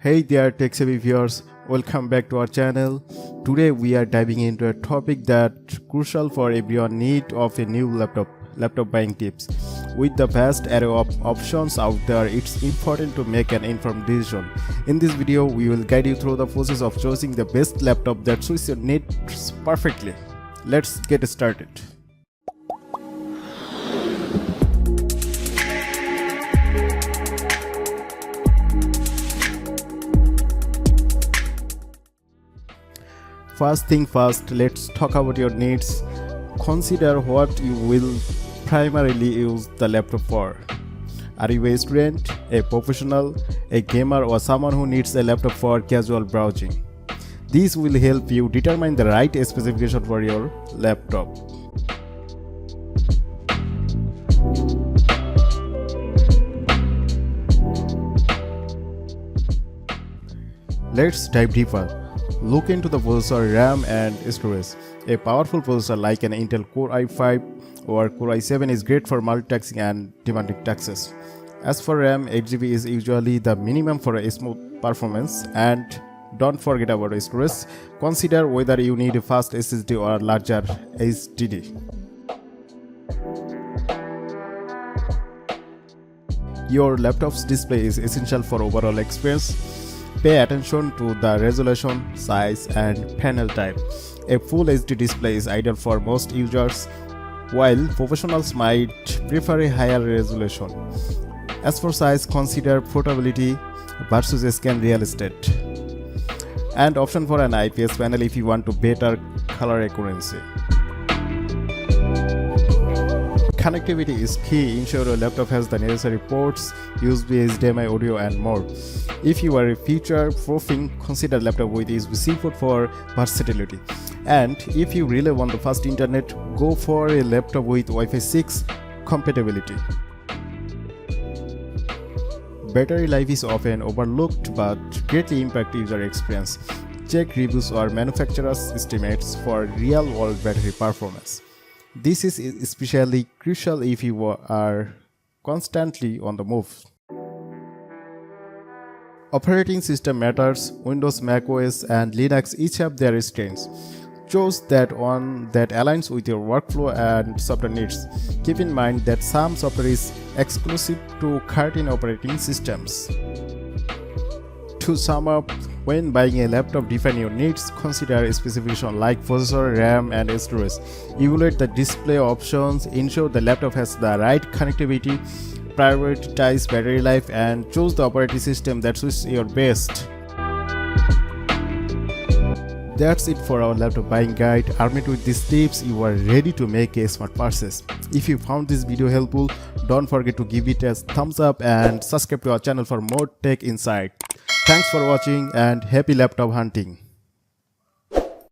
Hey there tech savvy viewers, welcome back to our channel. Today we are diving into a topic that's crucial for everyone need of a new laptop buying tips. With the vast array of options out there, it's important to make an informed decision. In this video, we will guide you through the process of choosing the best laptop that suits your needs perfectly. Let's get started. First thing first, let's talk about your needs. Consider what you will primarily use the laptop for. Are you a student, a professional, a gamer, or someone who needs a laptop for casual browsing? This will help you determine the right specification for your laptop. Let's dive deeper. Look into the processor, RAM and storage. A powerful processor like an Intel Core i5 or Core i7 is great for multitasking and demanding tasks. As for RAM, 8GB is usually the minimum for a smooth performance. And don't forget about storage. Consider whether you need a fast SSD or a larger HDD. Your laptop's display is essential for overall experience. Pay attention to the resolution, size, and panel type. A full HD display is ideal for most users, while professionals might prefer a higher resolution. As for size, consider portability versus a scan real estate. And option for an IPS panel if you want to better color accuracy. Connectivity is key. Ensure your laptop has the necessary ports, USB, HDMI, audio, and more. If you are a future-proofing, consider laptop with USB-C port for versatility. And if you really want the fast internet, go for a laptop with Wi-Fi 6 compatibility. Battery life is often overlooked but greatly impacts user experience. Check reviews or manufacturers' estimates for real-world battery performance. This is especially crucial if you are constantly on the move. Operating system matters. Windows, macOS, and Linux each have their strengths. Choose that one that aligns with your workflow and software needs. Keep in mind that some software is exclusive to certain operating systems. To sum up, when buying a laptop, define your needs, consider specifications like processor, RAM, and storage. Evaluate the display options, ensure the laptop has the right connectivity, prioritize battery life, and choose the operating system that suits your best. That's it for our laptop buying guide. Armed with these tips, you are ready to make a smart purchase. If you found this video helpful, don't forget to give it a thumbs up and subscribe to our channel for more tech insight. Thanks for watching and happy laptop hunting.